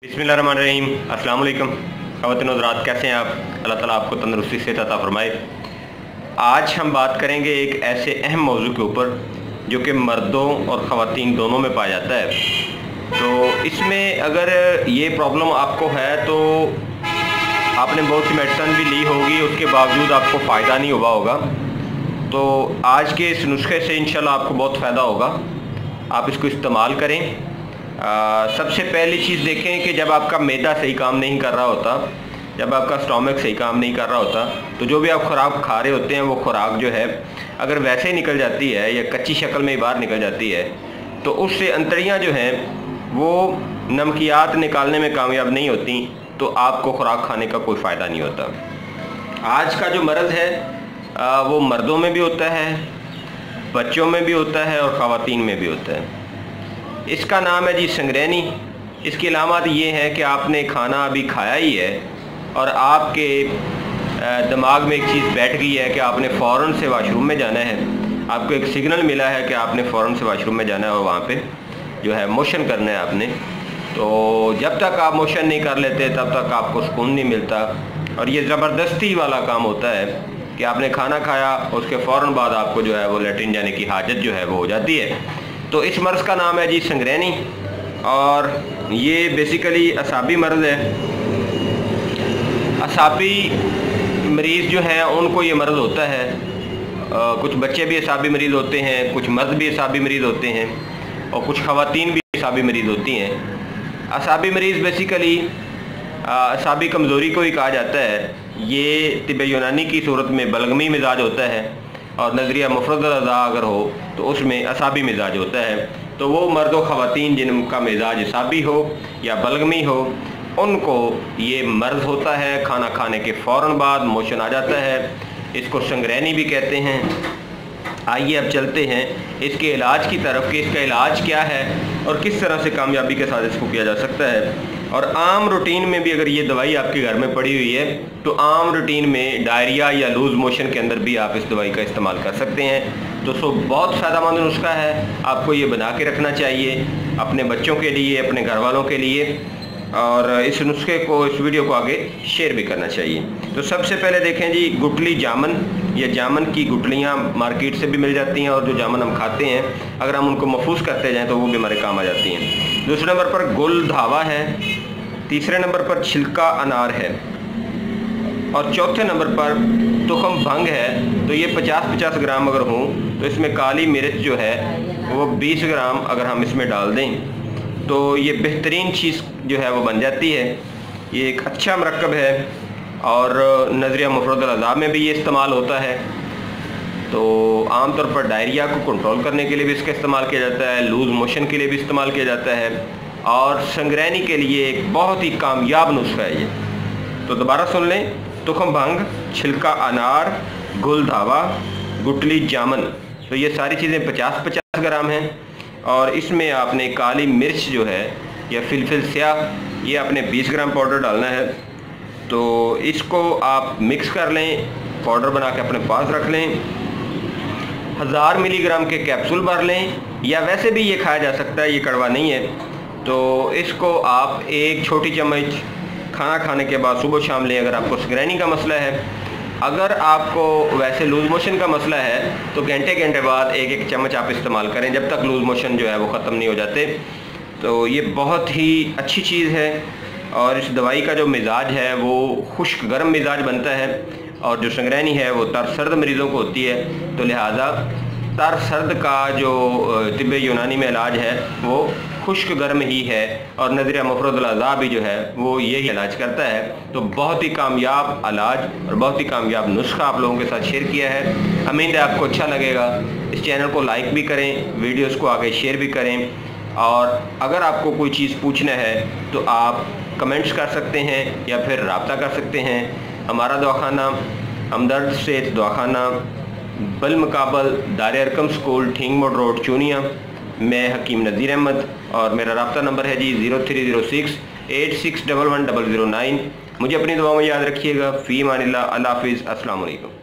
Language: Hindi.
बिस्मिल्लाहिर्रहमानिर्रहीम। अस्सलाम वालेकुम ख़वातीन हज़रात, कैसे हैं आप? अल्लाह ताला आपको तंदुरुस्ती से अता फरमाए। आज हम बात करेंगे एक ऐसे अहम मौजू के ऊपर जो कि मर्दों और ख़वातीन दोनों में पाया जाता है। तो इसमें अगर ये प्रॉब्लम आपको है तो आपने बहुत सी मेडिसिन भी ली होगी, उसके बावजूद आपको फ़ायदा नहीं हुआ होगा। तो आज के इस नुस्खे से इंशाल्लाह आपको बहुत फ़ायदा होगा, आप इसको इस्तेमाल करें। सबसे पहली चीज़ देखें कि जब आपका मैदा सही काम नहीं कर रहा होता, जब आपका स्टोमक सही काम नहीं कर रहा होता, तो जो भी आप खुराक खा रहे होते हैं वो खुराक जो है अगर वैसे ही निकल जाती है या कच्ची शक्ल में ही बाहर निकल जाती है तो उससे अंतड़ियाँ जो हैं वो नमकियात निकालने में कामयाब नहीं होती, तो आपको खुराक खाने का कोई फ़ायदा नहीं होता। आज का जो मर्ज़ है वो मर्दों में भी होता है, बच्चों में भी होता है और ख़वातीन में भी होता है। इसका नाम है जी संगरैनी। इसकी अलामत ये है कि आपने खाना अभी खाया ही है और आपके दिमाग में एक चीज़ बैठ गई है कि आपने फ़ौरन से वाशरूम में जाना है। आपको एक सिग्नल मिला है कि आपने फ़ौरन से वाशरूम में जाना है और वहाँ पे जो है मोशन करना है आपने। तो जब तक आप मोशन नहीं कर लेते तब तक आपको सुकून नहीं मिलता, और ये ज़बरदस्ती वाला काम होता है कि आपने खाना खाया उसके फ़ौरन बाद आपको जो है वो लैट्रिन जाने की हाजत जो है वो हो जाती है। तो इस मर्ज़ का नाम है जी संगरैनी, और ये बेसिकली असाबी मर्ज़ है। असाबी मरीज़ जो हैं उनको ये मर्ज़ होता है। कुछ बच्चे भी असाबी मरीज़ होते हैं, कुछ मर्द भी असाबी मरीज़ होते हैं और कुछ ख़वातीन भी असाबी मरीज़ होती हैं। असाबी मरीज़ बेसिकली असाबी कमज़ोरी को ही कहा जाता है। ये तिब्ब यूनानी की सूरत में बलगमी मिजाज होता है, और नज़रिया मुफ़रदल अज़ा अगर हो तो उसमें असाबी मिजाज होता है। तो वो मर्द व ख़वातीन जिनका मिजाज असाबी हो या बलगमी हो उनको ये मर्ज़ होता है। खाना खाने के फ़ौरन बाद मोशन आ जाता है, इसको संगरैनी भी कहते हैं। आइए अब चलते हैं इसके इलाज की तरफ कि इसका इलाज क्या है और किस तरह से कामयाबी के साथ इसको किया जा सकता है। और आम रूटीन में भी अगर ये दवाई आपके घर में पड़ी हुई है तो आम रूटीन में डायरिया या लूज़ मोशन के अंदर भी आप इस दवाई का इस्तेमाल कर सकते हैं। तो बहुत फ़ायदेमंद नुस्खा है, आपको ये बना के रखना चाहिए अपने बच्चों के लिए, अपने घर वालों के लिए, और इस नुस्खे को, इस वीडियो को आगे शेयर भी करना चाहिए। तो सबसे पहले देखें जी, गुटली जामन या जामन की गुटलियाँ मार्केट से भी मिल जाती हैं, और जो जामन हम खाते हैं अगर हम उनको महफूज करते जाएँ तो वो भी हमारे काम आ जाती हैं। दूसरे नंबर पर गुल धावा है, तीसरे नंबर पर छिलका अनार है, और चौथे नंबर पर तुखम भंग है। तो ये 50-50 ग्राम अगर हों तो इसमें काली मिर्च जो है वो 20 ग्राम अगर हम इसमें डाल दें तो ये बेहतरीन चीज़ जो है वो बन जाती है। ये एक अच्छा मरकब है और नज़रिया मुफ़रदल अज़ा में भी ये इस्तेमाल होता है। तो आमतौर पर डायरिया को कंट्रोल करने के लिए भी इसका इस्तेमाल किया जाता है, लूज़ मोशन के लिए भी इस्तेमाल किया जाता है, और संगरैनी के लिए एक बहुत ही कामयाब नुस्खा है ये। तो दोबारा सुन लें, तुखम भंग, छिलका अनार, गुल धावा, गुटली जामन। तो ये सारी चीज़ें 50-50 ग्राम हैं, और इसमें आपने काली मिर्च जो है या फिलफिल स्याह, ये आपने 20 ग्राम पाउडर डालना है। तो इसको आप मिक्स कर लें, पाउडर बना के अपने पास रख लें। 1000 मिलीग्राम के कैप्सूल भर लें, या वैसे भी ये खाया जा सकता है, ये कड़वा नहीं है। तो इसको आप एक छोटी चम्मच खाना खाने के बाद सुबह शाम लें अगर आपको संगरैनी का मसला है। अगर आपको वैसे लूज़ मोशन का मसला है तो घंटे बाद एक चम्मच आप इस्तेमाल करें जब तक लूज़ मोशन जो है वो ख़त्म नहीं हो जाते। तो ये बहुत ही अच्छी चीज़ है, और इस दवाई का जो मिजाज है वो खुश्क गर्म मिजाज बनता है, और जो संगरैनी है वो तर सर्द मरीज़ों को होती है। तो लिहाजा तर सर्द का जो तिब्ब यूनानी में इलाज है वो खुश्क गर्म ही है, और नज़रिया मुफ़रदल अज़ा भी जो है वो यही इलाज करता है। तो बहुत ही कामयाब इलाज और बहुत ही कामयाब नुस्खा आप लोगों के साथ शेयर किया है। उम्मीद है आपको अच्छा लगेगा। इस चैनल को लाइक भी करें, वीडियोस को आगे शेयर भी करें, और अगर आपको कोई चीज़ पूछना है तो आप कमेंट्स कर सकते हैं या फिर रब्ता कर सकते हैं। हमारा दवाखाना हमदर्द सेहत दवाखाना, बिलमुकाबल दार अरकम स्कूल, ठीक मोड रोड, चूनिया। मैं हकीम नज़ीर अहमद, और मेरा रब्ता नंबर है जी 0306 8611 009। मुझे अपनी दुआ में याद रखिएगा। फ़ी अमानिल्लाह, अल्लाह हाफ़िज़, अस्सलाम वालेकुम।